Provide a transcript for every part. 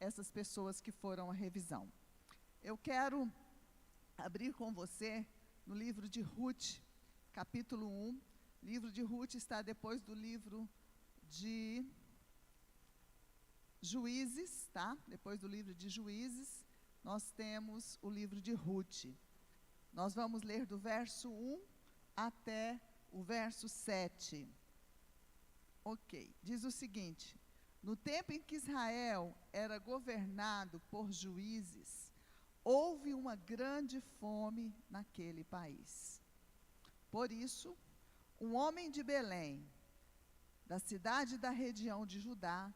essas pessoas que foram à revisão. Eu quero abrir com você no livro de Ruth, capítulo 1. O livro de Ruth está depois do livro de Juízes, tá? Depois do livro de Juízes, nós temos o livro de Ruth. Nós vamos ler do verso 1 até o verso 7. Ok, diz o seguinte: no tempo em que Israel era governado por juízes, houve uma grande fome naquele país. Por isso, um homem de Belém, da cidade da região de Judá,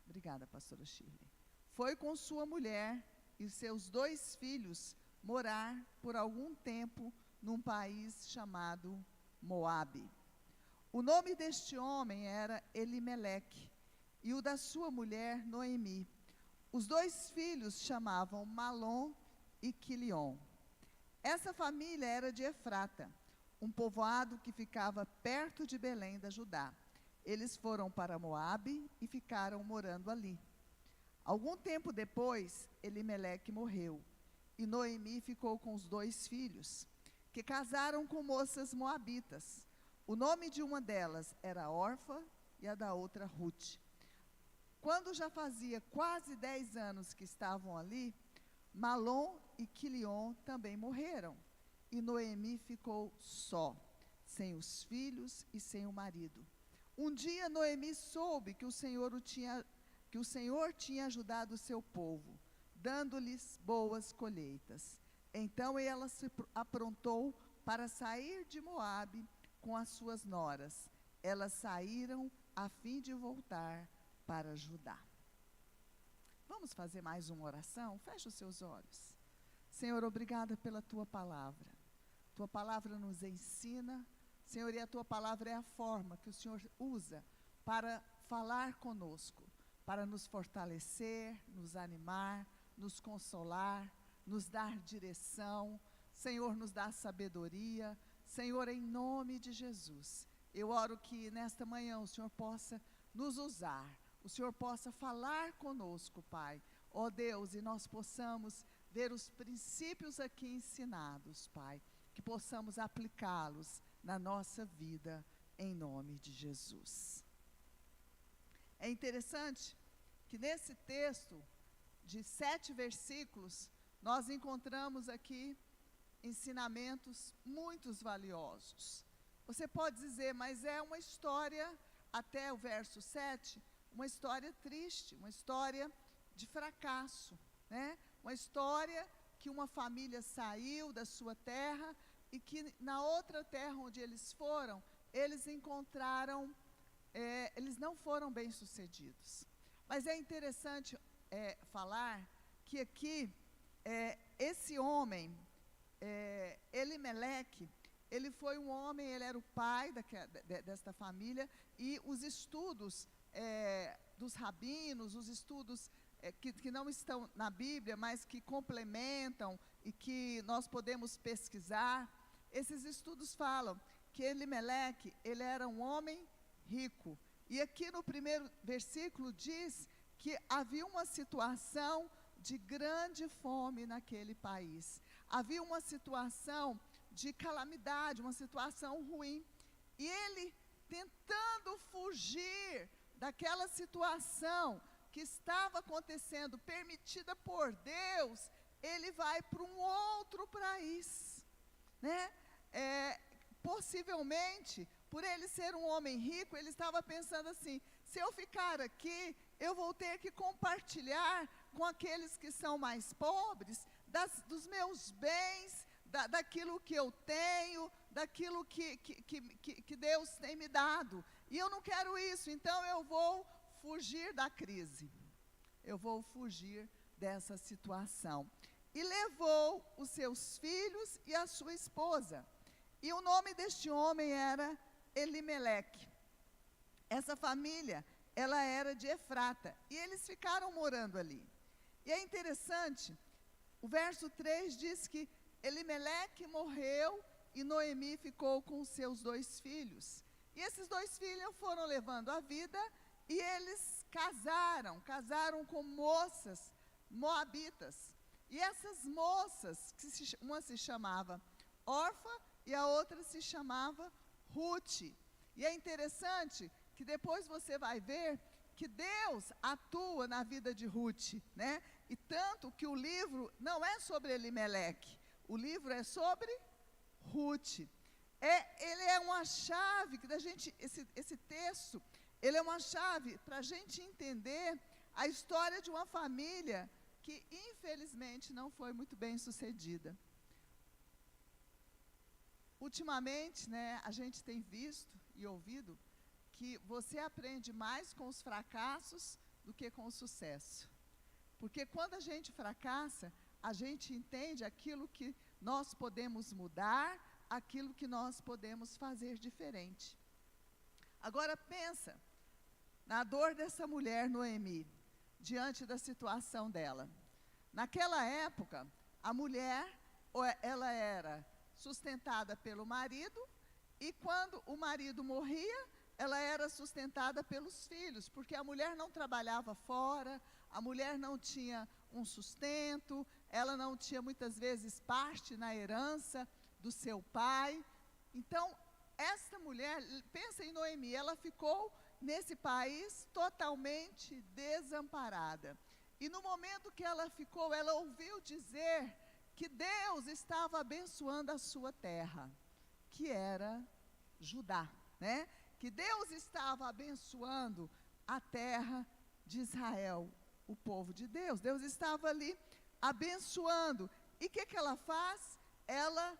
obrigada, pastora Shirley, foi com sua mulher e seus 2 filhos morar por algum tempo num país chamado Moabe. O nome deste homem era Elimeleque, e o da sua mulher Noemi. Os 2 filhos chamavam Malom e Quilion. Essa família era de Efrata, um povoado que ficava perto de Belém da Judá. Eles foram para Moabe e ficaram morando ali. Algum tempo depois, Elimeleque morreu, e Noemi ficou com os 2 filhos, que casaram com moças moabitas. O nome de uma delas era Orfa e a da outra Ruth. Quando já fazia quase 10 anos que estavam ali, Malom e Quilion também morreram, e Noemi ficou só, sem os filhos e sem o marido. Um dia Noemi soube que o Senhor tinha ajudado o seu povo, dando-lhes boas colheitas. Então ela se aprontou para sair de Moabe com as suas noras. Elas saíram a fim de voltar para Judá. Vamos fazer mais uma oração? Feche os seus olhos. Senhor, obrigada pela tua palavra. Tua palavra nos ensina, Senhor, e a tua palavra é a forma que o Senhor usa para falar conosco, para nos fortalecer, nos animar, nos consolar, nos dar direção. Senhor, nos dá sabedoria. Senhor, em nome de Jesus, eu oro que nesta manhã o Senhor possa nos usar, o Senhor possa falar conosco, Pai. Ó Deus, e nós possamos ver os princípios aqui ensinados, Pai, que possamos aplicá-los na nossa vida, em nome de Jesus. É interessante que nesse texto de 7 versículos, nós encontramos aqui ensinamentos muito valiosos. Você pode dizer, mas é uma história, até o verso 7, uma história triste, uma história de fracasso, né? Uma história que uma família saiu da sua terra e que na outra terra onde eles foram, eles encontraram, eles não foram bem-sucedidos. Mas é interessante falar que aqui, esse homem, Elimeleque, ele foi um homem, ele era o pai desta família, e os estudos dos rabinos, os estudos que não estão na Bíblia, mas que complementam e que nós podemos pesquisar, esses estudos falam que Elimeleque, ele era um homem rico. E aqui no primeiro versículo diz que havia uma situação de grande fome naquele país. Havia uma situação de calamidade, uma situação ruim. E ele, tentando fugir daquela situação que estava acontecendo, permitida por Deus, ele vai para um outro país, né? Possivelmente, por ele ser um homem rico, ele estava pensando assim: se eu ficar aqui, eu vou ter que compartilhar com aqueles que são mais pobres, dos meus bens, daquilo que eu tenho, daquilo que Deus tem me dado. E eu não quero isso, então eu vou fugir da crise. Eu vou fugir dessa situação. E levou os seus filhos e a sua esposa. E o nome deste homem era Elimeleque. Essa família, ela era de Efrata. E eles ficaram morando ali. E é interessante, o verso 3 diz que Elimeleque morreu e Noemi ficou com os seus 2 filhos. E esses 2 filhos foram levando a vida e eles casaram com moças moabitas. E essas moças, uma se chamava Orfa e a outra se chamava Ruth. E é interessante que depois você vai ver que Deus atua na vida de Ruth, né? E tanto que o livro não é sobre Elimeleque, o livro é sobre Ruth. Ele é uma chave que esse texto, ele é uma chave para a gente entender a história de uma família que infelizmente não foi muito bem sucedida. Ultimamente, né, a gente tem visto e ouvido que você aprende mais com os fracassos do que com o sucesso. Porque quando a gente fracassa, a gente entende aquilo que nós podemos mudar, aquilo que nós podemos fazer diferente. Agora pensa na dor dessa mulher, Noemi, diante da situação dela. Naquela época, a mulher, ela era sustentada pelo marido, e quando o marido morria, ela era sustentada pelos filhos, porque a mulher não trabalhava fora, a mulher não tinha um sustento, ela não tinha muitas vezes parte na herança do seu pai. Então, esta mulher, pensa em Noemi, ela ficou nesse país totalmente desamparada. E no momento que ela ficou, ela ouviu dizer que Deus estava abençoando a sua terra, que era Judá, né? Que Deus estava abençoando a terra de Israel, o povo de Deus. Deus estava ali abençoando. E o que ela faz? Ela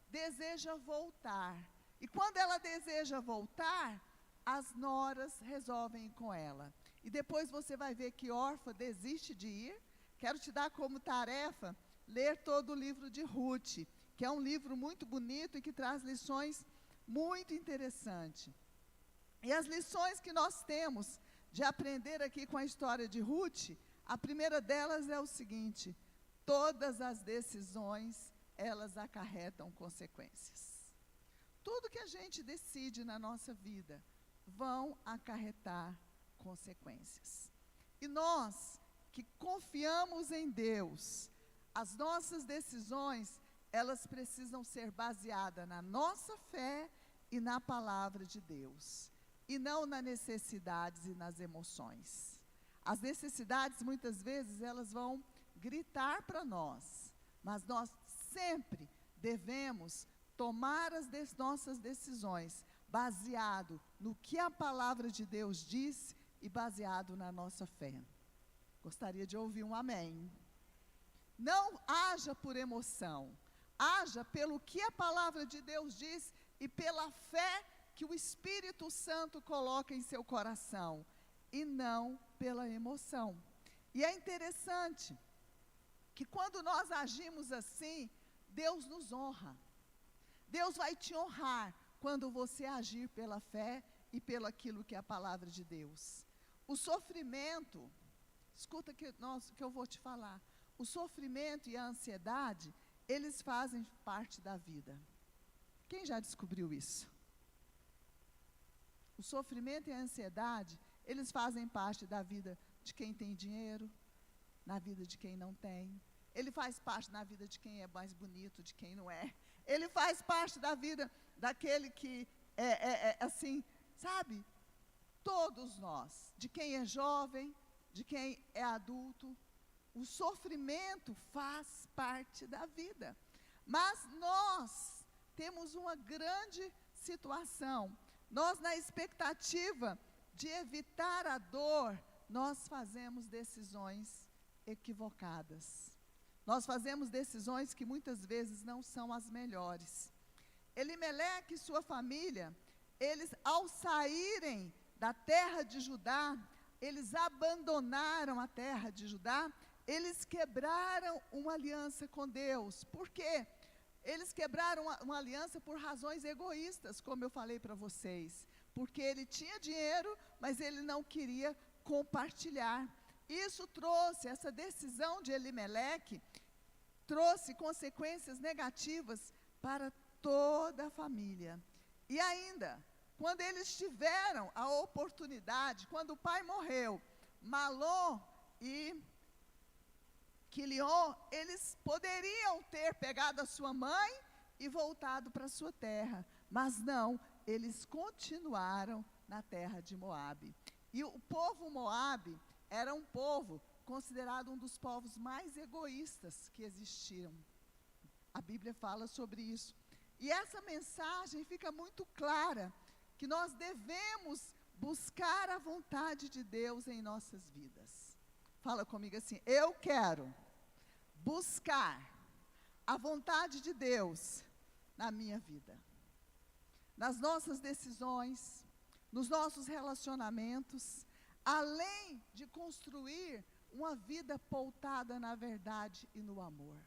deseja voltar. E quando ela deseja voltar, as noras resolvem ir com ela. E depois você vai ver que Orfa desiste de ir. Quero te dar como tarefa ler todo o livro de Ruth, que é um livro muito bonito e que traz lições muito interessantes. E as lições que nós temos de aprender aqui com a história de Ruth, a primeira delas é o seguinte: todas as decisões, elas acarretam consequências. Tudo que a gente decide na nossa vida vão acarretar consequências. E nós que confiamos em Deus, as nossas decisões, elas precisam ser baseadas na nossa fé e na palavra de Deus, e não nas necessidades e nas emoções. As necessidades, muitas vezes, elas vão gritar para nós, mas nós sempre devemos tomar as nossas decisões baseado no que a palavra de Deus diz e baseado na nossa fé. Gostaria de ouvir um amém. Não haja por emoção, haja pelo que a palavra de Deus diz e pela fé que o Espírito Santo coloca em seu coração, e não pela emoção. E é interessante que quando nós agimos assim, Deus nos honra. Deus vai te honrar quando você agir pela fé e pelo aquilo que é a palavra de Deus. O sofrimento, escuta que eu vou te falar, o sofrimento e a ansiedade, eles fazem parte da vida. Quem já descobriu isso? O sofrimento e a ansiedade, eles fazem parte da vida de quem tem dinheiro, na vida de quem não tem. Ele faz parte na vida de quem é mais bonito, de quem não é. Ele faz parte da vida daquele que assim, sabe? Todos nós, de quem é jovem, de quem é adulto, o sofrimento faz parte da vida. Mas nós temos uma grande situação. Nós, na expectativa de evitar a dor, nós fazemos decisões equivocadas. Nós fazemos decisões que muitas vezes não são as melhores. Elimeleque e sua família, eles, ao saírem da terra de Judá, eles abandonaram a terra de Judá, eles quebraram uma aliança com Deus. Por quê? Eles quebraram uma aliança por razões egoístas, como eu falei para vocês. Porque ele tinha dinheiro, mas ele não queria compartilhar. Isso trouxe, essa decisão de Elimeleque, trouxe consequências negativas para toda a família. E ainda, quando eles tiveram a oportunidade, quando o pai morreu, Malom e Quilion, eles poderiam ter pegado a sua mãe e voltado para a sua terra, mas não, eles continuaram na terra de Moabe. E o povo Moabe era um povo considerado um dos povos mais egoístas que existiram. A Bíblia fala sobre isso. E essa mensagem fica muito clara, que nós devemos buscar a vontade de Deus em nossas vidas. Fala comigo assim: eu quero buscar a vontade de Deus na minha vida. Nas nossas decisões, nos nossos relacionamentos, além de construir uma vida pautada na verdade e no amor.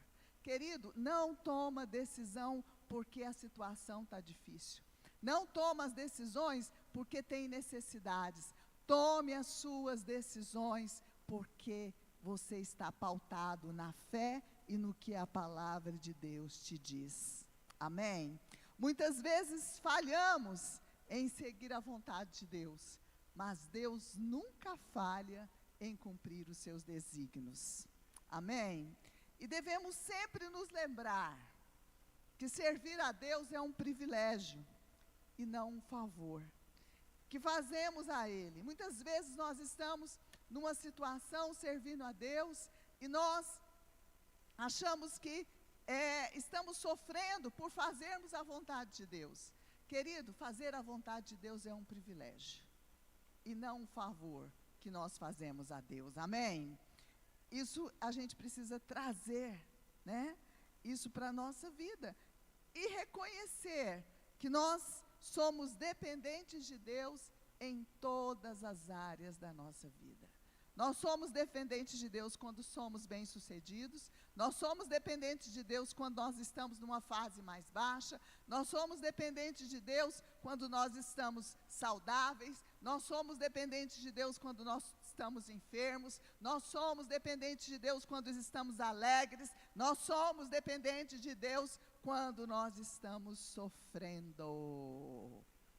Querido, não toma decisão porque a situação está difícil. Não toma as decisões porque tem necessidades. Tome as suas decisões porque você está pautado na fé e no que a palavra de Deus te diz. Amém? Muitas vezes falhamos em seguir a vontade de Deus, mas Deus nunca falha em cumprir os seus desígnios. Amém? E devemos sempre nos lembrar que servir a Deus é um privilégio e não um favor que fazemos a Ele. Muitas vezes nós estamos numa situação servindo a Deus e nós achamos que estamos sofrendo por fazermos a vontade de Deus. Querido, fazer a vontade de Deus é um privilégio e não um favor que nós fazemos a Deus. Amém? Isso a gente precisa trazer, né? Isso para a nossa vida. E reconhecer que nós somos dependentes de Deus em todas as áreas da nossa vida. Nós somos dependentes de Deus quando somos bem-sucedidos, nós somos dependentes de Deus quando nós estamos numa fase mais baixa, nós somos dependentes de Deus quando nós estamos saudáveis, nós somos dependentes de Deus quando nós estamos enfermos, nós somos dependentes de Deus quando estamos alegres, nós somos dependentes de Deus quando nós estamos sofrendo.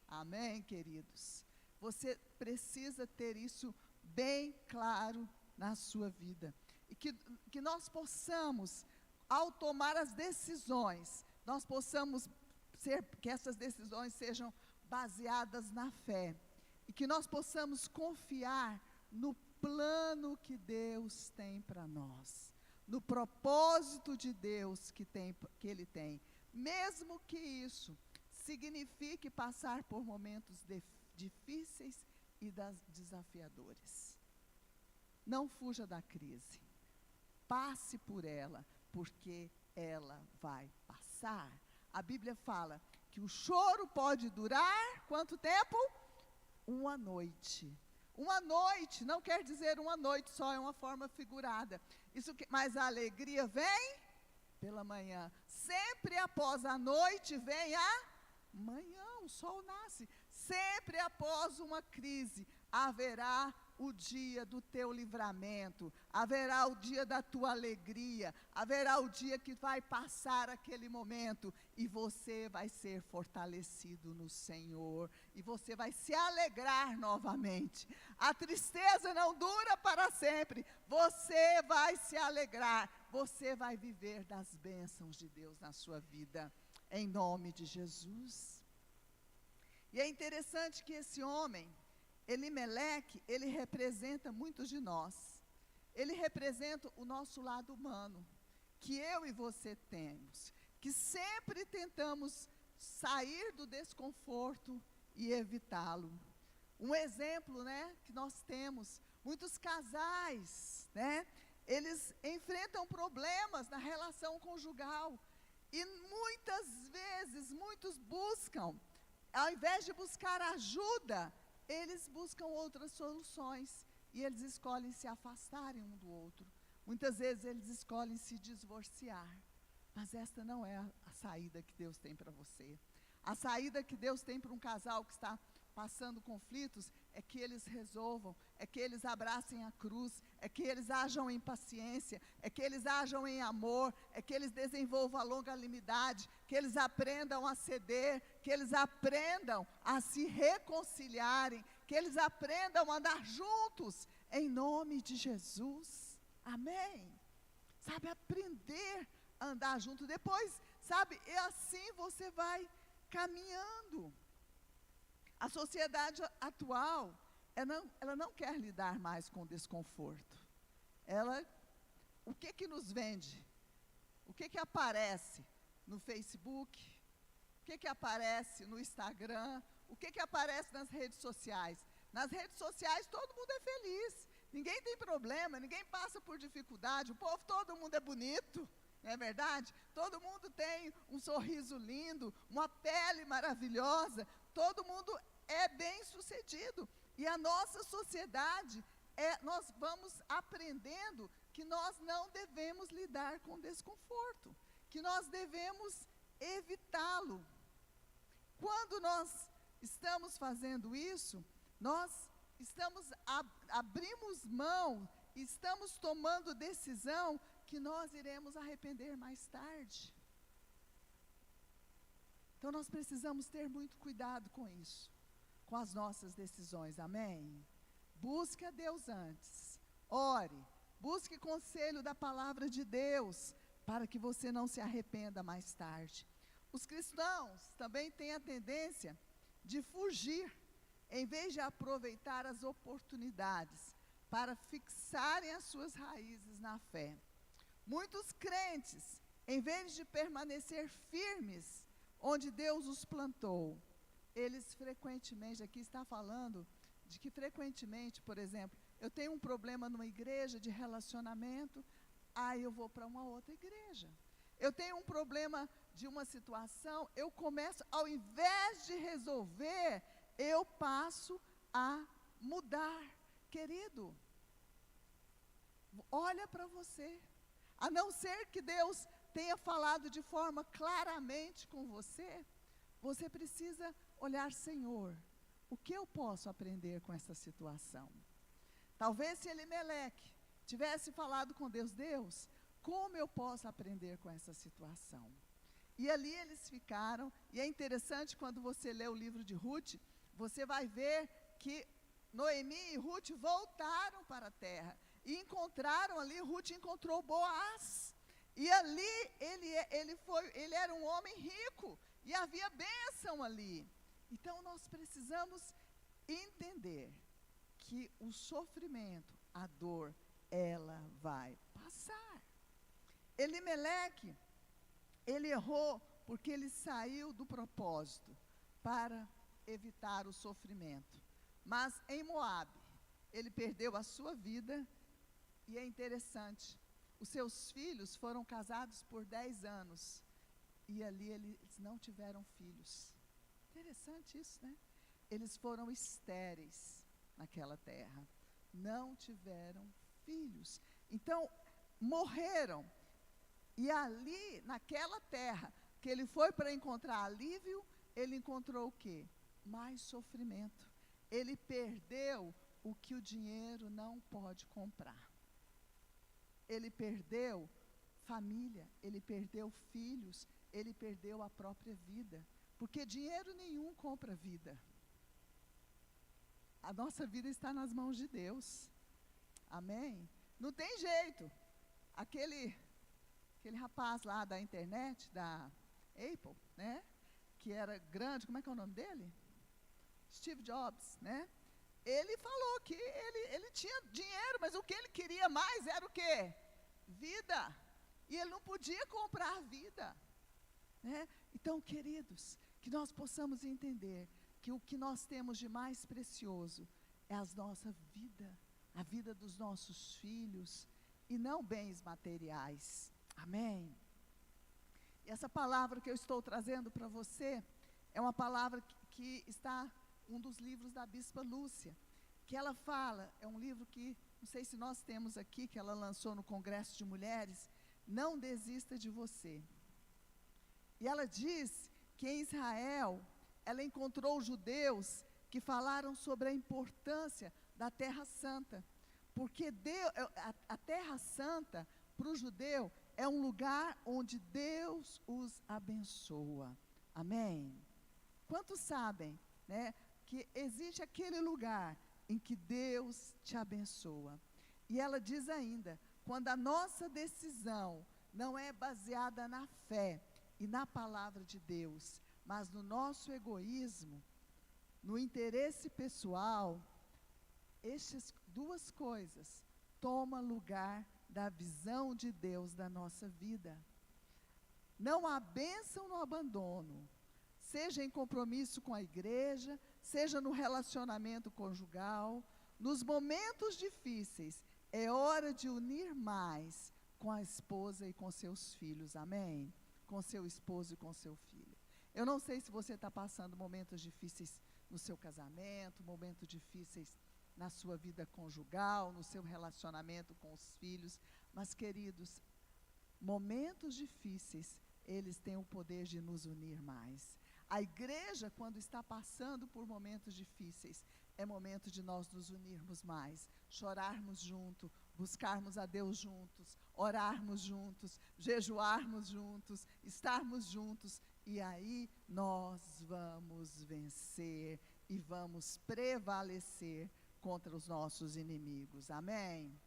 Amém, queridos? Você precisa ter isso bem claro na sua vida. E que nós possamos, ao tomar as decisões, nós possamos que essas decisões sejam baseadas na fé. E que nós possamos confiar no plano que Deus tem para nós. No propósito de Deus que Ele tem. Mesmo que isso signifique passar por momentos difíceis e desafiadores. Não fuja da crise. Passe por ela, porque ela vai passar. A Bíblia fala que o choro pode durar quanto tempo? Uma noite. Uma noite, não quer dizer uma noite só, é uma forma figurada. Mas a alegria vem pela manhã. Sempre após a noite vem a manhã, o sol nasce. Sempre após uma crise, haverá o dia do teu livramento, haverá o dia da tua alegria, haverá o dia que vai passar aquele momento e você vai ser fortalecido no Senhor e você vai se alegrar novamente. A tristeza não dura para sempre, você vai se alegrar, você vai viver das bênçãos de Deus na sua vida, em nome de Jesus. E é interessante que esse homem, Elimeleque, ele representa muitos de nós. Ele representa o nosso lado humano, que eu e você temos, que sempre tentamos sair do desconforto e evitá-lo. Um exemplo, né, que nós temos, muitos casais, né, eles enfrentam problemas na relação conjugal, e muitas vezes, muitos buscam, ao invés de buscar ajuda, eles buscam outras soluções, e eles escolhem se afastarem um do outro. Muitas vezes eles escolhem se divorciar, mas esta não é a saída que Deus tem para você. A saída que Deus tem para um casal que está passando conflitos, é que eles resolvam, é que eles abracem a cruz, é que eles ajam em paciência, é que eles ajam em amor, é que eles desenvolvam a longanimidade, que eles aprendam a ceder, que eles aprendam a se reconciliarem, que eles aprendam a andar juntos, em nome de Jesus. Amém? Sabe, aprender a andar junto. Depois, sabe, e assim você vai caminhando. A sociedade atual, ela não quer lidar mais com desconforto. O que nos vende? O que aparece no Facebook? O que aparece no Instagram? O que aparece nas redes sociais? Nas redes sociais todo mundo é feliz. Ninguém tem problema, ninguém passa por dificuldade. O povo, todo mundo é bonito, não é verdade? Todo mundo tem um sorriso lindo, uma pele maravilhosa. Todo mundo é bem sucedido. E a nossa sociedade, nós vamos aprendendo que nós não devemos lidar com desconforto, que nós devemos evitá-lo. Quando nós estamos fazendo isso, nós abrimos mão, estamos tomando decisão que nós iremos arrepender mais tarde. Então nós precisamos ter muito cuidado com isso, com as nossas decisões, amém? Busque a Deus antes, ore, busque conselho da palavra de Deus, para que você não se arrependa mais tarde. Os cristãos também têm a tendência de fugir, em vez de aproveitar as oportunidades para fixarem as suas raízes na fé. Muitos crentes, em vez de permanecer firmes onde Deus os plantou, eles frequentemente, aqui está falando de que frequentemente, por exemplo, eu tenho um problema numa igreja de relacionamento, aí eu vou para uma outra igreja. Eu tenho um problema de uma situação, eu começo, ao invés de resolver, eu passo a mudar. Querido, olha para você. A não ser que Deus tenha falado de forma claramente com você, você precisa olhar, Senhor, o que eu posso aprender com essa situação? Talvez se Elimeleque tivesse falado com Deus, como eu posso aprender com essa situação? E ali eles ficaram, e é interessante quando você lê o livro de Ruth, você vai ver que Noemi e Ruth voltaram para a terra, e encontraram ali, Ruth encontrou Boaz, e ali ele era um homem rico, e havia bênção ali. Então nós precisamos entender que o sofrimento, a dor, ela vai passar. Elimeleque, ele errou porque ele saiu do propósito para evitar o sofrimento. Mas em Moabe, ele perdeu a sua vida, e é interessante, os seus filhos foram casados por 10 anos, e ali eles não tiveram filhos. Interessante isso, né? Eles foram estéreis naquela terra, não tiveram filhos. Então, morreram. E ali, naquela terra, que ele foi para encontrar alívio, ele encontrou o quê? Mais sofrimento. Ele perdeu o que o dinheiro não pode comprar. Ele perdeu família, ele perdeu filhos, ele perdeu a própria vida. Porque dinheiro nenhum compra vida. A nossa vida está nas mãos de Deus. Amém? Não tem jeito. Aquele rapaz lá da internet, da Apple, né? Que era grande, como é que é o nome dele? Steve Jobs, né? Ele falou que ele tinha dinheiro, mas o que ele queria mais era o quê? Vida. E ele não podia comprar vida, né? Então, queridos, que nós possamos entender que o que nós temos de mais precioso é a nossa vida, a vida dos nossos filhos, e não bens materiais. Amém? E essa palavra que eu estou trazendo para você é uma palavra que está um dos livros da Bispa Lúcia, que ela fala, é um livro que, não sei se nós temos aqui, que ela lançou no Congresso de Mulheres, Não Desista de Você. E ela diz que em Israel, ela encontrou judeus que falaram sobre a importância da Terra Santa. Porque a Terra Santa, para o judeu, é um lugar onde Deus os abençoa. Amém? Quantos sabem, né, que existe aquele lugar em que Deus te abençoa? E ela diz ainda, quando a nossa decisão não é baseada na fé e na palavra de Deus, mas no nosso egoísmo, no interesse pessoal, estas duas coisas tomam lugar da visão de Deus da nossa vida. Não há bênção no abandono, seja em compromisso com a igreja, seja no relacionamento conjugal. Nos momentos difíceis, é hora de unir mais com a esposa e com seus filhos, amém? Com seu esposo e com seu filho. Eu não sei se você está passando momentos difíceis no seu casamento, momentos difíceis na sua vida conjugal, no seu relacionamento com os filhos, mas, queridos, momentos difíceis, eles têm o poder de nos unir mais. A igreja, quando está passando por momentos difíceis, é momento de nós nos unirmos mais, chorarmos junto, buscarmos a Deus juntos, orarmos juntos, jejuarmos juntos, estarmos juntos, e aí nós vamos vencer e vamos prevalecer contra os nossos inimigos, amém?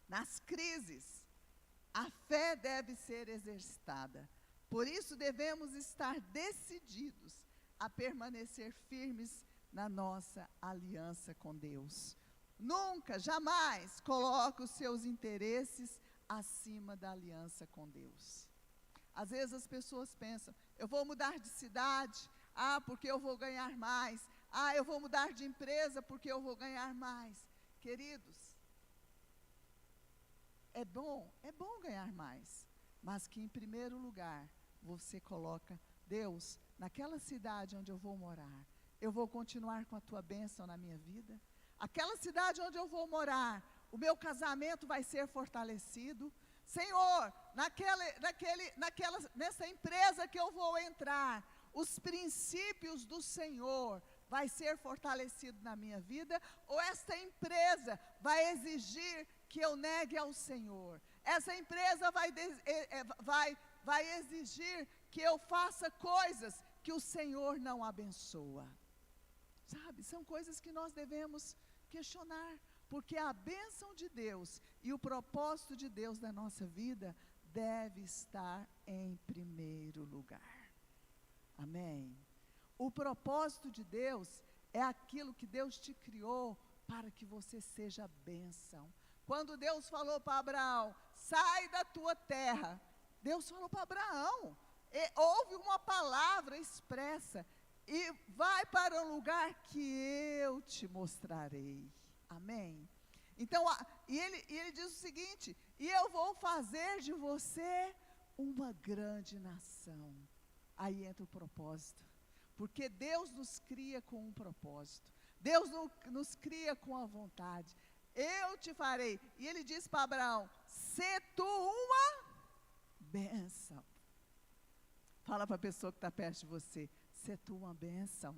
Nas crises, a fé deve ser exercitada, por isso devemos estar decididos a permanecer firmes na nossa aliança com Deus. Nunca, jamais coloque os seus interesses acima da aliança com Deus. Às vezes as pessoas pensam, eu vou mudar de cidade, porque eu vou ganhar mais. Eu vou mudar de empresa porque eu vou ganhar mais. Queridos, é bom ganhar mais, mas que em primeiro lugar você coloca Deus, naquela cidade onde eu vou morar, eu vou continuar com a tua bênção na minha vida? Aquela cidade onde eu vou morar, o meu casamento vai ser fortalecido? Senhor, nessa empresa que eu vou entrar, os princípios do Senhor vai ser fortalecido na minha vida? Ou esta empresa vai exigir que eu negue ao Senhor? Essa empresa vai exigir que eu faça coisas que o Senhor não abençoa? Sabe, são coisas que nós devemos questionar, porque a bênção de Deus e o propósito de Deus na nossa vida deve estar em primeiro lugar. Amém? O propósito de Deus é aquilo que Deus te criou para que você seja bênção. Quando Deus falou para Abraão, sai da tua terra, Deus falou para Abraão, houve uma palavra expressa, e vai para um lugar que eu te mostrarei. Amém? Então, ele diz o seguinte, e eu vou fazer de você uma grande nação. Aí entra o propósito, porque Deus nos cria com um propósito, Deus nos cria com a vontade. Eu te farei, e ele diz para Abraão, sê tu uma bênção. Fala para a pessoa que está perto de você, sê tu uma bênção.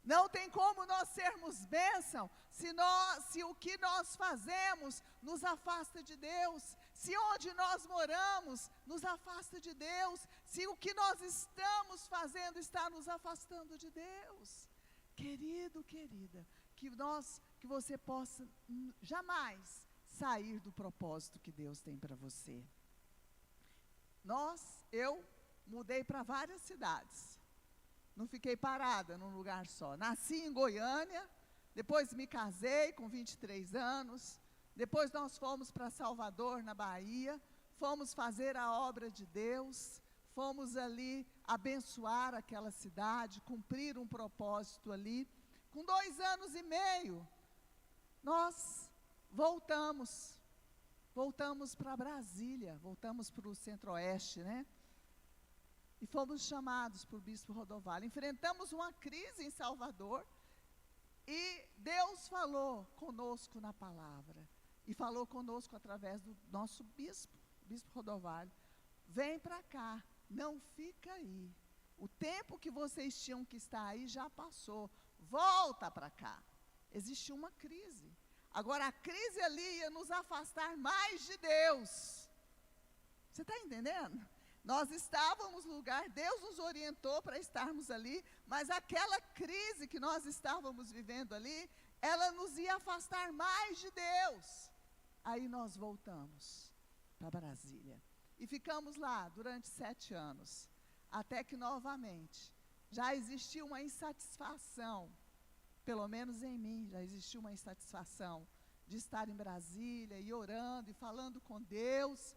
Não tem como nós sermos bênção se o que nós fazemos nos afasta de Deus, se onde nós moramos nos afasta de Deus, se o que nós estamos fazendo está nos afastando de Deus. Querido, querida, que você possa jamais sair do propósito que Deus tem para você. Eu mudei para várias cidades, não fiquei parada num lugar só. Nasci em Goiânia, depois me casei com 23 anos, depois nós fomos para Salvador, na Bahia, fomos fazer a obra de Deus, fomos ali abençoar aquela cidade, cumprir um propósito ali. Com 2 anos e meio, nós voltamos para Brasília, voltamos para o Centro-Oeste, né? E fomos chamados por Bispo Rodovalho. Enfrentamos uma crise em Salvador, e Deus falou conosco na palavra, e falou conosco através do nosso Bispo Rodovalho. Vem para cá, não fica aí. o tempo que vocês tinham que estar aí já passou, volta para cá. Existiu uma crise. Agora, a crise ali ia nos afastar mais de Deus. Você está entendendo? Nós estávamos no lugar, Deus nos orientou para estarmos ali, mas aquela crise que nós estávamos vivendo ali, ela nos ia afastar mais de Deus. Aí nós voltamos para Brasília e ficamos lá durante 7 anos, até que novamente já existia uma insatisfação, pelo menos em mim, já existiu uma insatisfação de estar em Brasília e orando e falando com Deus.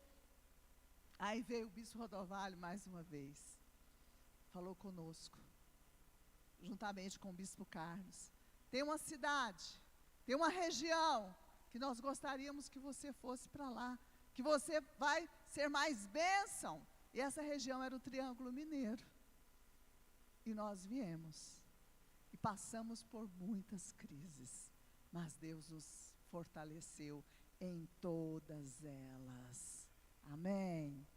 Aí veio o bispo Rodovalho mais uma vez, falou conosco, juntamente com o bispo Carlos. Tem uma cidade, tem uma região que nós gostaríamos que você fosse para lá, que você vai ser mais bênção. E essa região era o Triângulo Mineiro. E nós viemos e passamos por muitas crises, mas Deus nos fortaleceu em todas elas. Amém?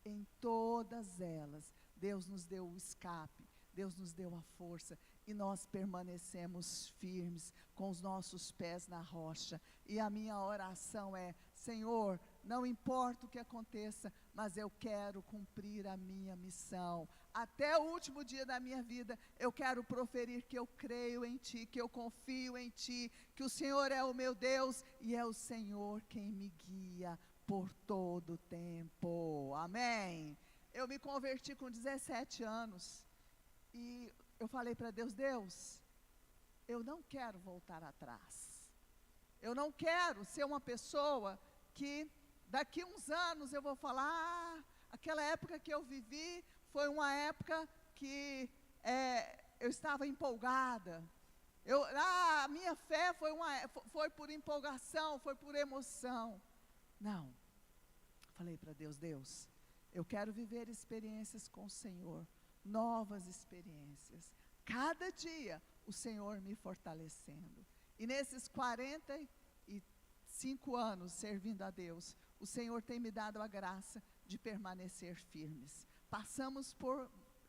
Em todas elas, Deus nos deu o escape, Deus nos deu a força, e nós permanecemos firmes, com os nossos pés na rocha. E a minha oração é: Senhor, não importa o que aconteça, mas eu quero cumprir a minha missão. Até o último dia da minha vida, eu quero proferir que eu creio em Ti, que eu confio em Ti, que o Senhor é o meu Deus, e é o Senhor quem me guia por todo o tempo. Amém? Eu me converti com 17 anos, e eu falei para Deus: Deus, eu não quero voltar atrás. Eu não quero ser uma pessoa que daqui uns anos eu vou falar: aquela época que eu vivi foi uma época que eu estava empolgada. A minha fé foi por empolgação, foi por emoção. Não. Falei para Deus: Deus, eu quero viver experiências com o Senhor, novas experiências. Cada dia o Senhor me fortalecendo. E nesses 45 anos servindo a Deus, o Senhor tem me dado a graça de permanecer firmes.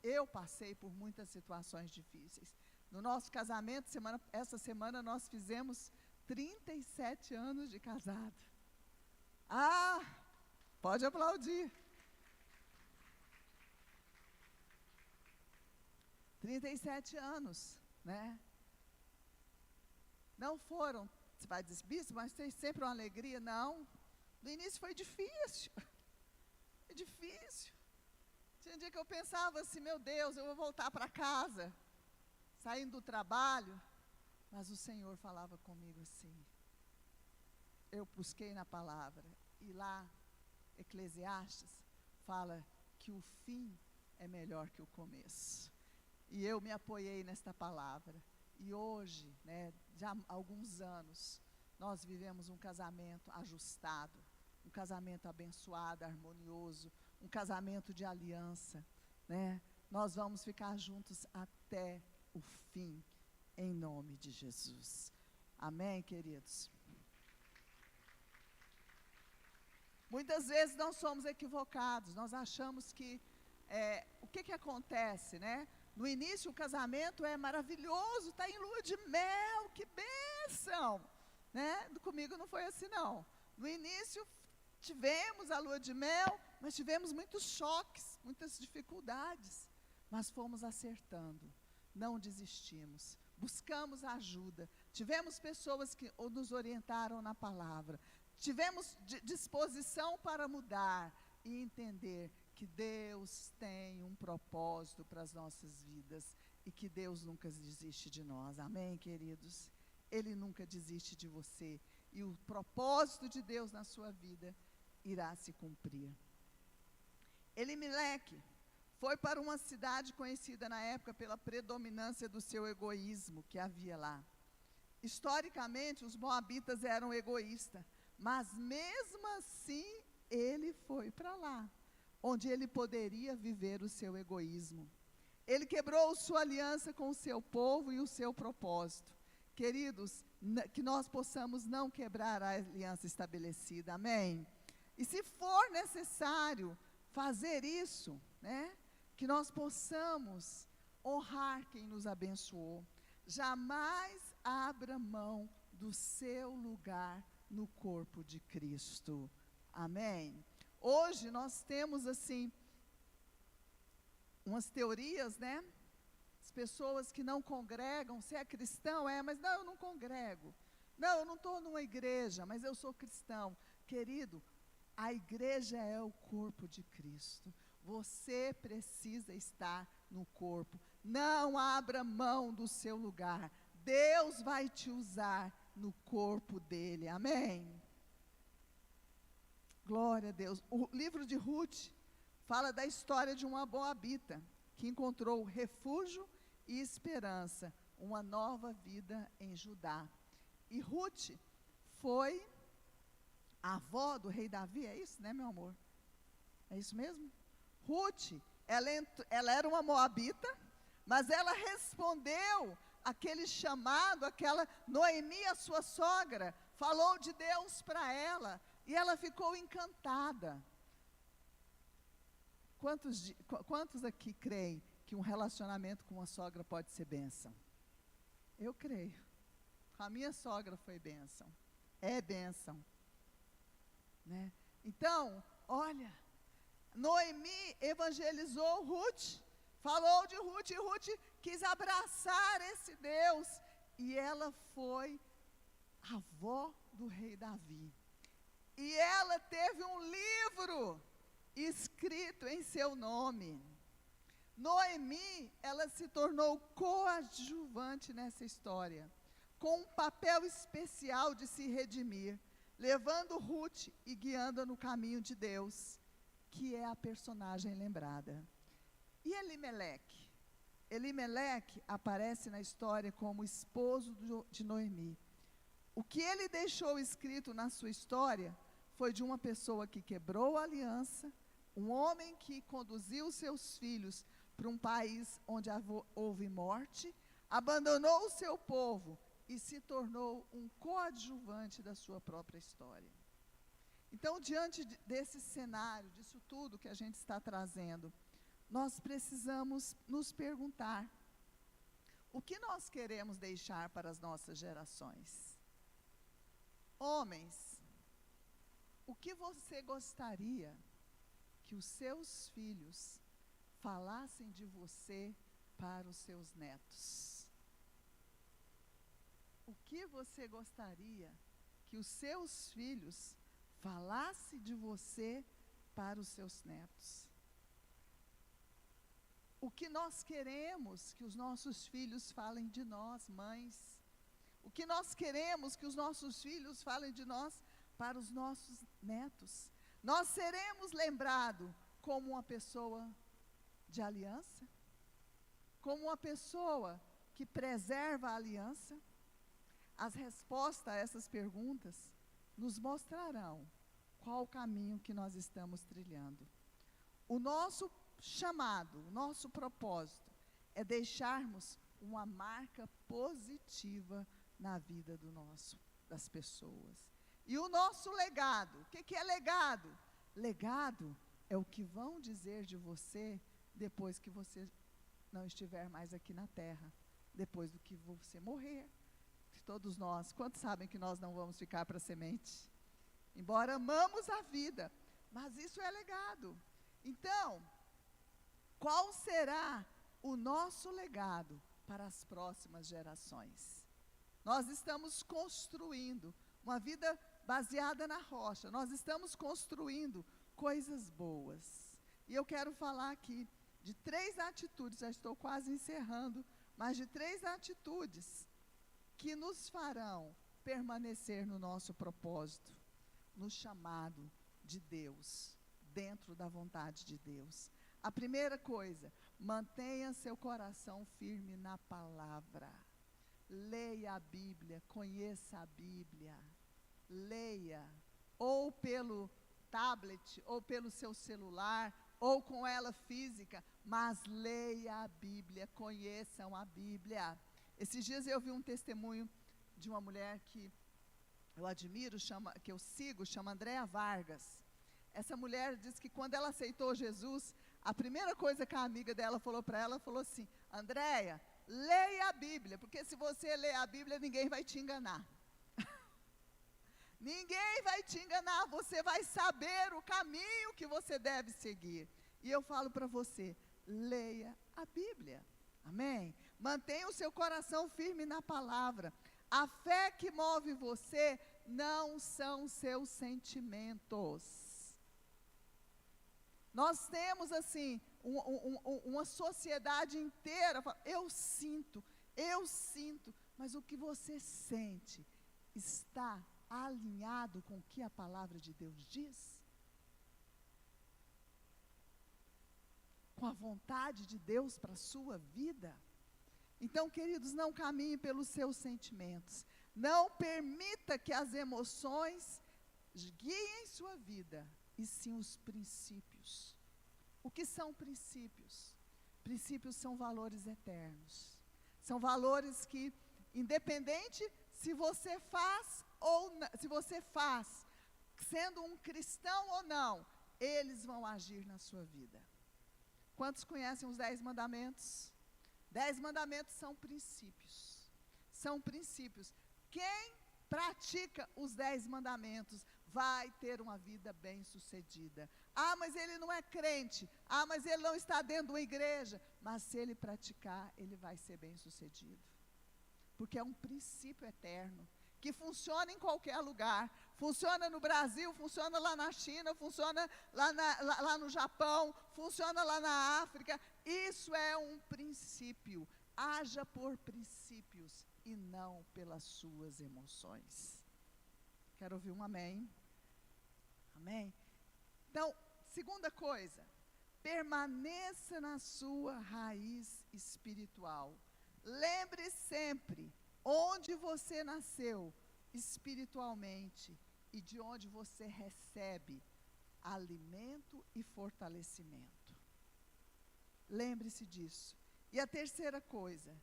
Eu passei por muitas situações difíceis. No nosso casamento, essa semana nós fizemos 37 anos de casado. Ah, pode aplaudir. 37 anos, né? Não foram, você vai dizer, bispo, mas tem sempre uma alegria. Não, no início foi difícil. É difícil. Tinha dia que eu pensava assim: meu Deus, eu vou voltar para casa, saindo do trabalho. Mas o Senhor falava comigo assim. Eu busquei na palavra, e lá, Eclesiastes fala que o fim é melhor que o começo. E eu me apoiei nesta palavra. E hoje, né, já há alguns anos, nós vivemos um casamento ajustado, um casamento abençoado, harmonioso, um casamento de aliança, né? Nós vamos ficar juntos até o fim, em nome de Jesus. Amém, queridos? Muitas vezes nós somos equivocados, nós achamos que, o que acontece, né? No início o casamento é maravilhoso, está em lua de mel, que bênção, né? Comigo não foi assim não. No início tivemos a lua de mel, mas tivemos muitos choques, muitas dificuldades, mas fomos acertando, não desistimos, buscamos ajuda, tivemos pessoas que nos orientaram na palavra, tivemos disposição para mudar e entender que Deus tem um propósito para as nossas vidas e que Deus nunca desiste de nós. Amém, queridos? Ele nunca desiste de você, e o propósito de Deus na sua vida irá se cumprir. Elimeleque foi para uma cidade conhecida na época pela predominância do seu egoísmo que havia lá. Historicamente, os moabitas eram egoístas, mas mesmo assim ele foi para lá, onde ele poderia viver o seu egoísmo. Ele quebrou sua aliança com o seu povo e o seu propósito. Queridos, que nós possamos não quebrar a aliança estabelecida, amém? E se for necessário fazer isso, né? que nós possamos honrar quem nos abençoou. Jamais abra mão do seu lugar no corpo de Cristo. Amém? Hoje nós temos assim umas teorias, né? As pessoas que não congregam, você é cristão? Mas não, eu não congrego. Não, eu não estou numa igreja, mas eu sou cristão. Querido, a igreja é o corpo de Cristo. Você precisa estar no corpo. Não abra mão do seu lugar. Deus vai te usar no corpo dele. Amém? Glória a Deus. O livro de Ruth fala da história de uma moabita que encontrou refúgio e esperança, uma nova vida em Judá. E Ruth foi a avó do rei Davi, é isso, né, meu amor? É isso mesmo? Ruth, ela era uma moabita, mas ela respondeu aquele chamado, aquela Noemi, a sua sogra, falou de Deus para ela, e ela ficou encantada. Quantos aqui creem que um relacionamento com uma sogra pode ser bênção? Eu creio. Com a minha sogra foi bênção. É bênção. Né? Então, olha, Noemi evangelizou Ruth, falou de Ruth, e Ruth quis abraçar esse Deus, e ela foi a avó do rei Davi. E ela teve um livro escrito em seu nome. Noemi, ela se tornou coadjuvante nessa história, com um papel especial de se redimir, levando Ruth e guiando-a no caminho de Deus, que é a personagem lembrada. E Elimeleque? Elimeleque aparece na história como esposo de Noemi. O que ele deixou escrito na sua história foi de uma pessoa que quebrou a aliança, um homem que conduziu seus filhos para um país onde houve morte, abandonou o seu povo e se tornou um coadjuvante da sua própria história. Então, diante desse cenário, disso tudo que a gente está trazendo, nós precisamos nos perguntar: o que nós queremos deixar para as nossas gerações? Homens, o que você gostaria que os seus filhos falassem de você para os seus netos? O que você gostaria que os seus filhos falassem de você para os seus netos? O que nós queremos que os nossos filhos falem de nós, mães? O que nós queremos que os nossos filhos falem de nós para os nossos netos? Nós seremos lembrados como uma pessoa de aliança? Como uma pessoa que preserva a aliança? As respostas a essas perguntas nos mostrarão qual o caminho que nós estamos trilhando. O nosso chamado, o nosso propósito é deixarmos uma marca positiva na vida das pessoas. E o nosso legado, o que é legado? Legado é o que vão dizer de você depois que você não estiver mais aqui na terra, depois do que você morrer. Todos nós, quantos sabem que nós não vamos ficar para semente? Embora amamos a vida, mas isso é legado. Então, qual será o nosso legado para as próximas gerações? Nós estamos construindo uma vida baseada na rocha, nós estamos construindo coisas boas. E eu quero falar aqui de 3 atitudes, já estou quase encerrando, mas de 3 atitudes que nos farão permanecer no nosso propósito, no chamado de Deus, dentro da vontade de Deus. A primeira coisa, mantenha seu coração firme na palavra. Leia a Bíblia, conheça a Bíblia. Leia, ou pelo tablet, ou pelo seu celular, ou com ela física, mas leia a Bíblia, conheçam a Bíblia. Esses dias eu vi um testemunho de uma mulher que eu admiro, chama Andréa Vargas. Essa mulher diz que quando ela aceitou Jesus, A primeira coisa que a amiga dela falou para ela, falou assim: Andréia, leia a Bíblia, porque se você ler a Bíblia, ninguém vai te enganar. Ninguém vai te enganar, você vai saber o caminho que você deve seguir. E eu falo para você, leia a Bíblia, amém? Mantenha o seu coração firme na palavra. A fé que move você não são seus sentimentos. Nós temos assim, uma sociedade inteira, eu sinto, mas o que você sente está alinhado com o que a palavra de Deus diz? Com a vontade de Deus para a sua vida? Então, queridos, não caminhe pelos seus sentimentos. Não permita que as emoções guiem sua vida, e sim os princípios. O que são princípios? Princípios são valores eternos. São valores que, independente se você faz sendo um cristão ou não, eles vão agir na sua vida. Quantos conhecem os 10 mandamentos? 10 mandamentos são princípios. São princípios. Quem pratica os 10 mandamentos vai ter uma vida bem-sucedida. Ah, mas ele não é crente. Ah, mas ele não está dentro de uma igreja. Mas se ele praticar, ele vai ser bem-sucedido. Porque é um princípio eterno, que funciona em qualquer lugar. Funciona no Brasil, funciona lá na China, funciona lá no Japão, funciona lá na África. Isso é um princípio. Haja por princípios e não pelas suas emoções. Quero ouvir um amém. Amém? Então, segunda coisa, permaneça na sua raiz espiritual. Lembre sempre onde você nasceu espiritualmente e de onde você recebe alimento e fortalecimento. Lembre-se disso. E a terceira coisa,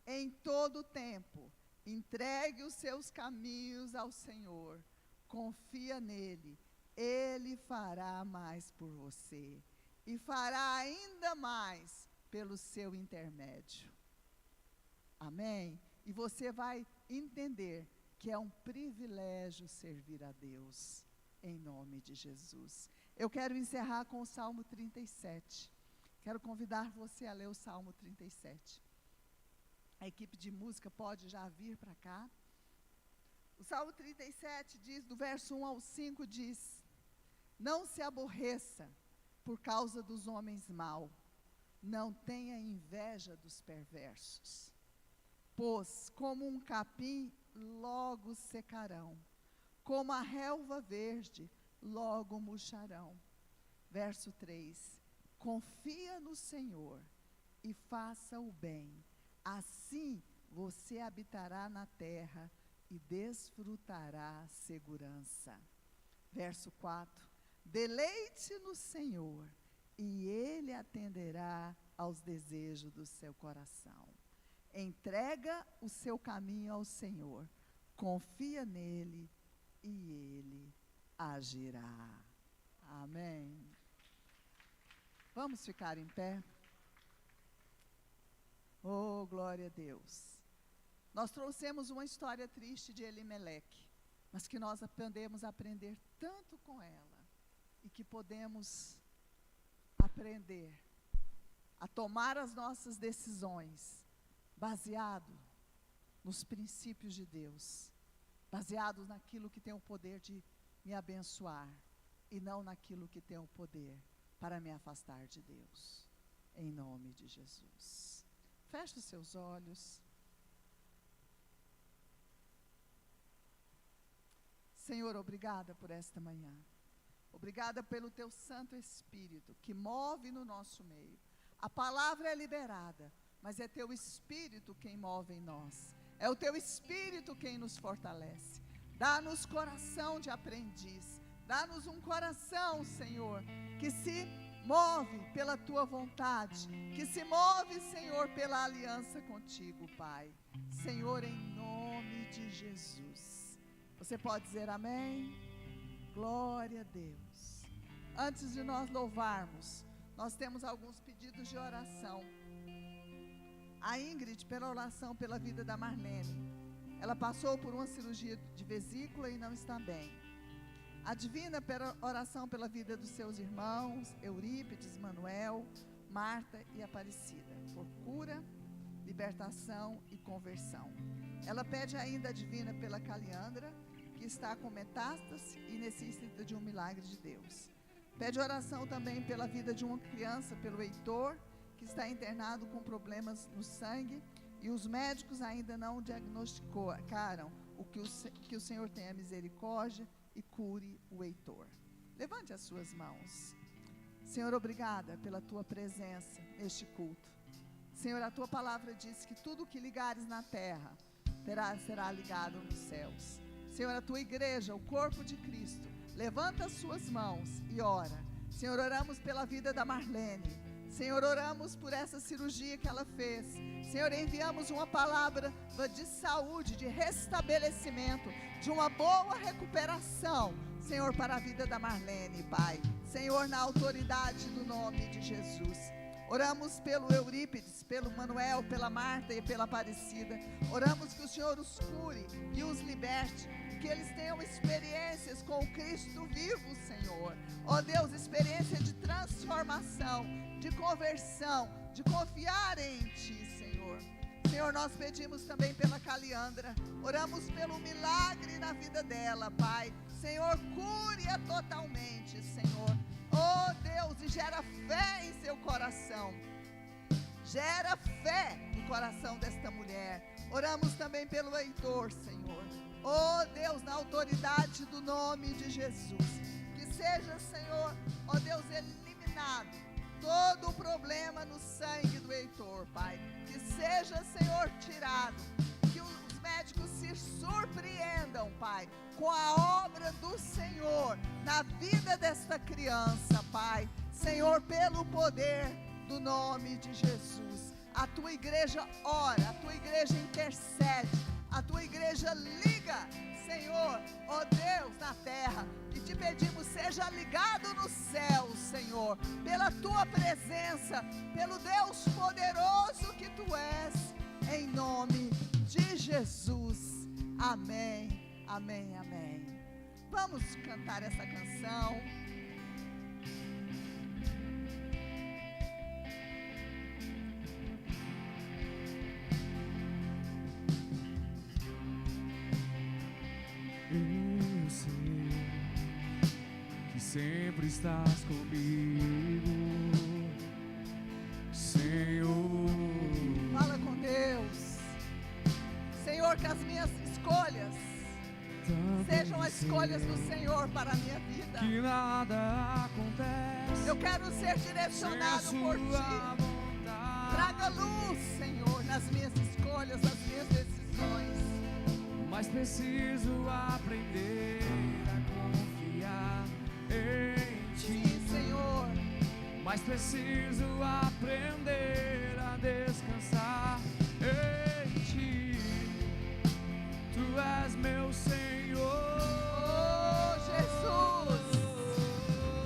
em todo o tempo, entregue os seus caminhos ao Senhor, confia nele, ele fará mais por você e fará ainda mais pelo seu intermédio. Amém? E você vai entender que é um privilégio servir a Deus, em nome de Jesus. Eu quero encerrar com o Salmo 37. Quero convidar você a ler o Salmo 37. A equipe de música pode já vir para cá. O Salmo 37 diz, do verso 1 ao 5, diz: não se aborreça por causa dos homens maus, não tenha inveja dos perversos, pois como um capim logo secarão, como a relva verde logo murcharão. Verso 3, confia no Senhor e faça o bem, assim você habitará na terra e desfrutará segurança. Verso 4, deleite no Senhor e Ele atenderá aos desejos do seu coração. Entrega o seu caminho ao Senhor, confia nele e Ele agirá. Amém. Vamos ficar em pé? Oh, glória a Deus. Nós trouxemos uma história triste de Elimeleque, mas que nós podemos aprender tanto com ela, e que podemos aprender a tomar as nossas decisões baseado nos princípios de Deus, baseados naquilo que tem o poder de me abençoar, e não naquilo que tem o poder para me afastar de Deus, em nome de Jesus. Feche os seus olhos. Senhor, obrigada por esta manhã. Obrigada pelo teu Santo Espírito que move no nosso meio. A palavra é liberada, mas é teu Espírito quem move em nós. É o teu Espírito quem nos fortalece. Dá-nos coração de aprendiz. Dá-nos um coração, Senhor, que se move pela tua vontade, que se move, Senhor, pela aliança contigo, Pai. Senhor, em nome de Jesus. Você pode dizer amém? Glória a Deus. Antes de nós louvarmos, Nós temos alguns pedidos de oração. A Ingrid, pela oração pela vida da Marlene. Ela passou por uma cirurgia de vesícula e não está bem. A Divina, pela oração pela vida dos seus irmãos, Eurípides, Manuel, Marta e Aparecida, por cura, libertação e conversão. Ela pede ainda a Divina pela Caliandra, que está com metástase e necessita de um milagre de Deus. Pede oração também pela vida de uma criança, pelo Heitor, que está internado com problemas no sangue, e os médicos ainda não diagnosticaram que o Senhor tenha misericórdia e cure o Heitor. Levante as suas mãos. Senhor, obrigada pela tua presença neste culto. Senhor, a tua palavra diz que tudo que ligares na terra será ligado nos céus. Senhor, a tua igreja, o corpo de Cristo, levanta as suas mãos e ora. Senhor, oramos pela vida da Marlene. Senhor, oramos por essa cirurgia que ela fez. Senhor, enviamos uma palavra de saúde, de restabelecimento, de uma boa recuperação, Senhor, para a vida da Marlene, Pai. Senhor, na autoridade do nome de Jesus. Oramos pelo Eurípides, pelo Manuel, pela Marta e pela Aparecida. Oramos que o Senhor os cure e os liberte, que eles tenham experiências com o Cristo vivo, Senhor. Ó Deus, experiência de transformação, de conversão, de confiar em Ti, Senhor. Senhor, nós pedimos também pela Caliandra. Oramos pelo milagre na vida dela, Pai. Senhor, cure-a totalmente, Senhor. Oh Deus, e gera fé em seu coração. Gera fé no coração desta mulher. Oramos também pelo Heitor, Senhor. Oh Deus, na autoridade do nome de Jesus. Que seja, Senhor, oh Deus, eliminado todo o problema no sangue do Heitor, Pai. Que seja, Senhor, tirado. Que os médicos se surpreendam, Pai, com a obra do Senhor na vida desta criança, Pai. Senhor, pelo poder do nome de Jesus. A tua igreja ora, a tua igreja intercede, a tua igreja liga, Senhor, ó Deus, na terra. E te pedimos, seja ligado no céu, Senhor, pela tua presença, pelo Deus poderoso que tu és, em nome de Jesus. Amém, amém, amém. Vamos cantar essa canção. Eu sei que sempre estás comigo, Senhor. Fala com Deus. Senhor, que as minhas escolhas sejam as escolhas do Senhor para a minha vida. Que nada acontece. Eu quero ser direcionado por Ti. Traga luz, Senhor, nas minhas escolhas, nas minhas decisões. Mas preciso aprender a confiar em Ti. Sim, Senhor. Mas preciso aprender a descansar em Ti. Tu és meu Senhor. Oh, Jesus.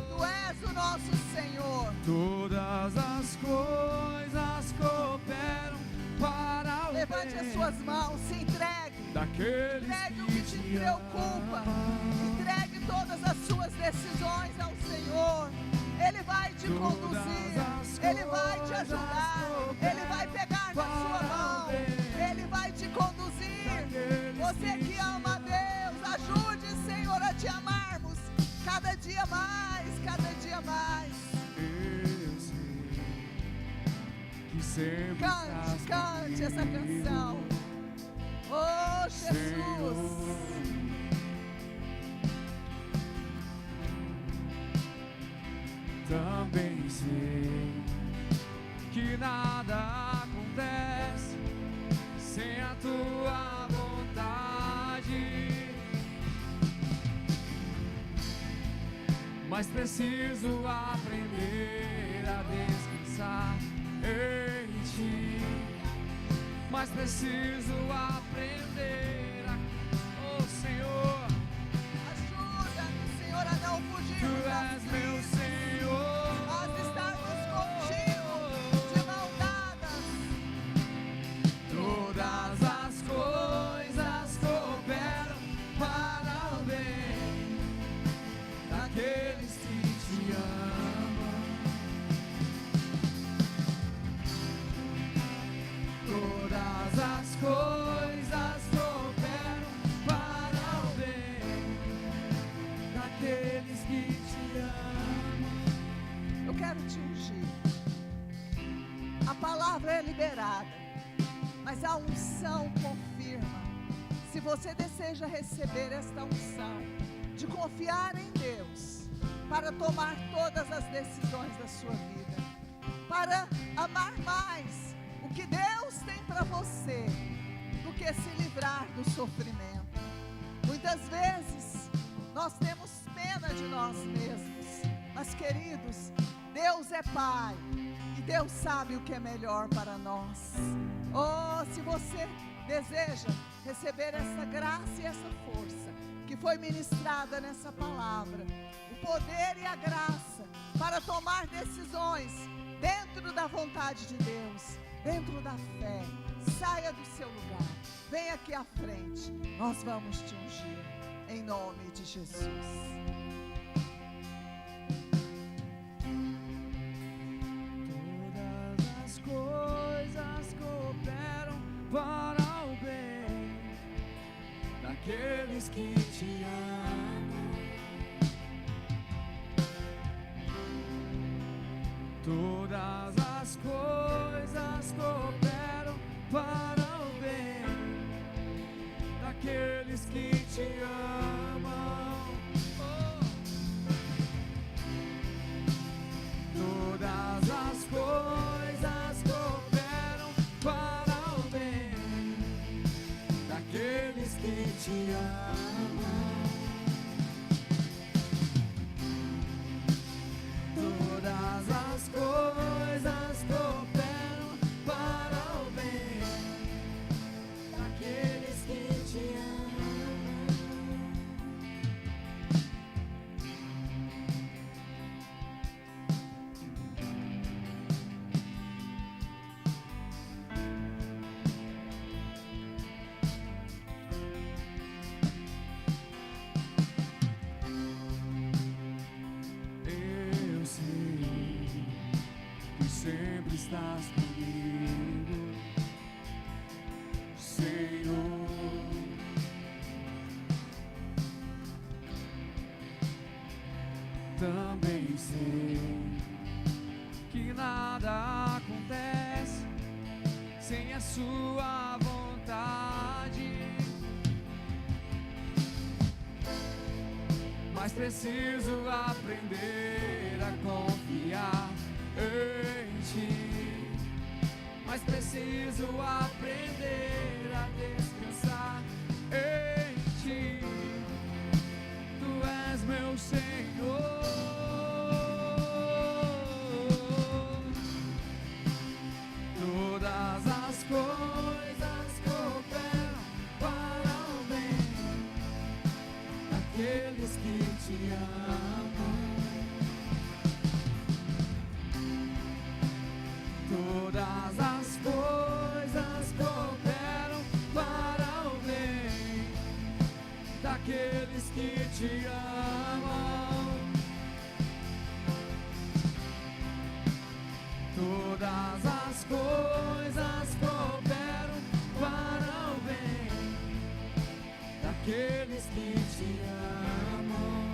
Tu és o nosso Senhor. Todas as coisas cooperam para o Levante bem as suas mãos, se entregue. daqueles Entregue o que te te preocupa. amam. Entregue todas as suas decisões ao Senhor. Ele vai te conduzir. Ele vai te ajudar. Ele vai pegar na sua mão. Ele vai te conduzir. Você que ama a Deus, ajude, Senhor, a te amarmos cada dia mais, cada dia mais. Eu sei que sempre Cante, estás cante essa comigo, canção. Oh, Jesus. Senhor. Também sei que nada acontece sem a tua vontade, mas preciso aprender a descansar em Ti. Mas preciso aprender a... Oh, Senhor, Ajuda-me, Senhor, a não fugir. Tu és meu Senhor. Nós estarmos daqueles que te amam. Todas as coisas cooperam para o bem daqueles que te amam. Eu quero te ungir. A palavra é liberada, mas a unção confirma. Se você deseja receber esta unção, de confiar em Deus, para tomar todas as decisões da sua vida, para amar mais o que Deus tem para você, do que se livrar do sofrimento. Muitas vezes, nós temos pena de nós mesmos, mas queridos, Deus é Pai, e Deus sabe o que é melhor para nós. Oh, se você deseja receber essa graça e essa força que foi ministrada nessa palavra, o poder e a graça para tomar decisões dentro da vontade de Deus, dentro da fé, saia do seu lugar, venha aqui à frente, nós vamos te ungir, em nome de Jesus. Coisas cooperam para o bem daqueles que te amam. Todas as coisas cooperam para o bem daqueles que te amam. Oh. Todas as coisas cooperam para o bem daqueles que te amam. Todas as coisas cooperam para o bem daqueles que te amam. Eu sei que sempre estás comigo, Senhor. Também sei que nada acontece sem a sua vontade, mas preciso aprender a confiar em ti. Mas preciso aprender a descansar em ti. Tu és meu Senhor. Todas as coisas cooperam para o bem daqueles que te amam. Todas as coisas cooperam para o bem daqueles que te amam. Todas as coisas cooperam para o bem daqueles que te amam.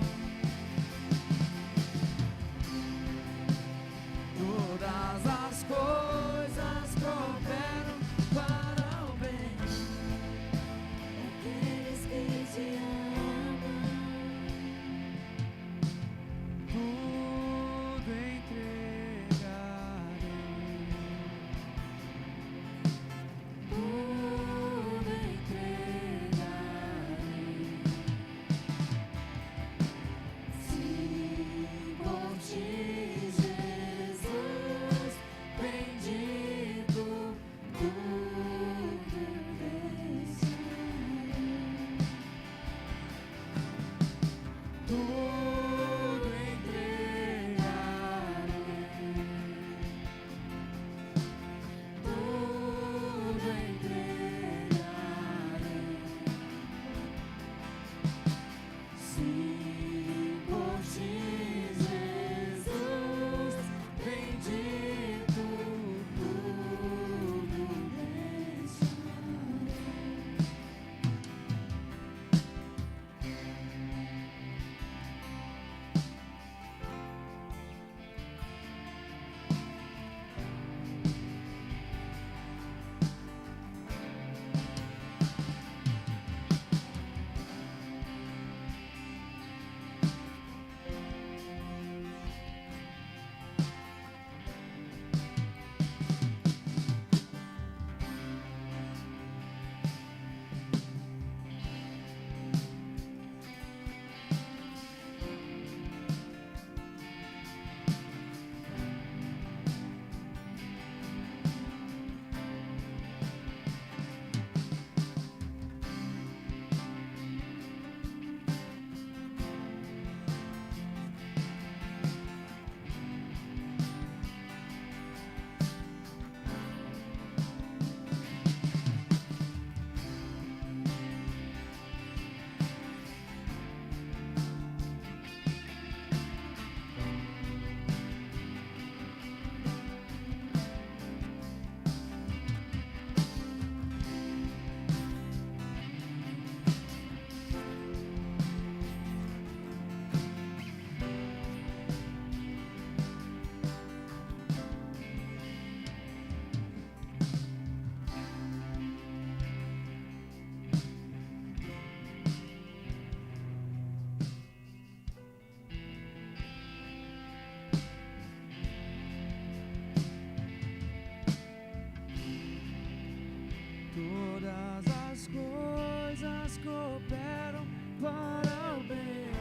para o bem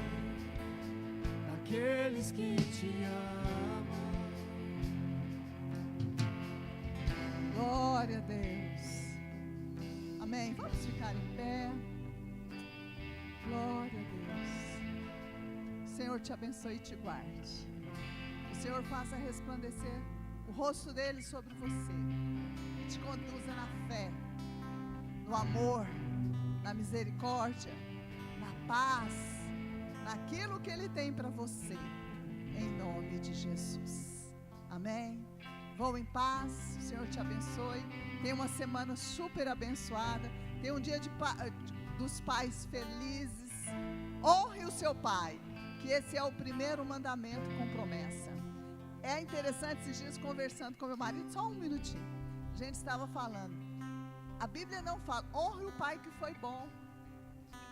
daqueles que te amam. Glória a Deus. Amém. Vamos ficar em pé. Glória a Deus. O Senhor te abençoe e te guarde. O Senhor faça resplandecer o rosto dele sobre você e te conduza na fé, no amor, na misericórdia, na paz, naquilo que ele tem para você, em nome de Jesus. Amém. Vou em paz, o Senhor te abençoe. Tenha uma semana super abençoada. Tenha um dia dos pais felizes. Honre o seu pai, que esse é o primeiro mandamento com promessa. É interessante, esses dias conversando com meu marido, só um minutinho, a gente estava falando, a Bíblia não fala, honre o pai que foi bom,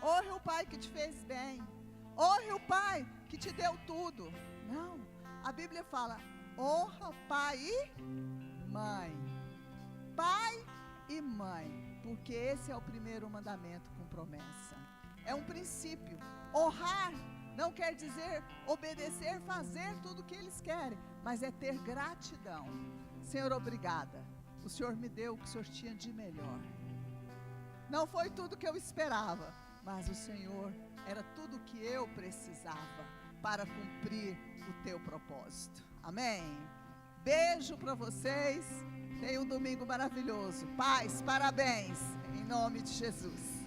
honre o pai que te fez bem, honre o pai que te deu tudo. Não, a Bíblia fala, honra pai e mãe, pai e mãe, porque esse é o primeiro mandamento com promessa. É um princípio. Honrar não quer dizer obedecer, fazer tudo o que eles querem, mas é ter gratidão. Senhor, obrigada. O Senhor me deu o que o Senhor tinha de melhor. Não foi tudo que eu esperava, mas o Senhor era tudo o que eu precisava para cumprir o teu propósito. Amém? Beijo para vocês. Tenham um domingo maravilhoso. Paz, parabéns. Em nome de Jesus.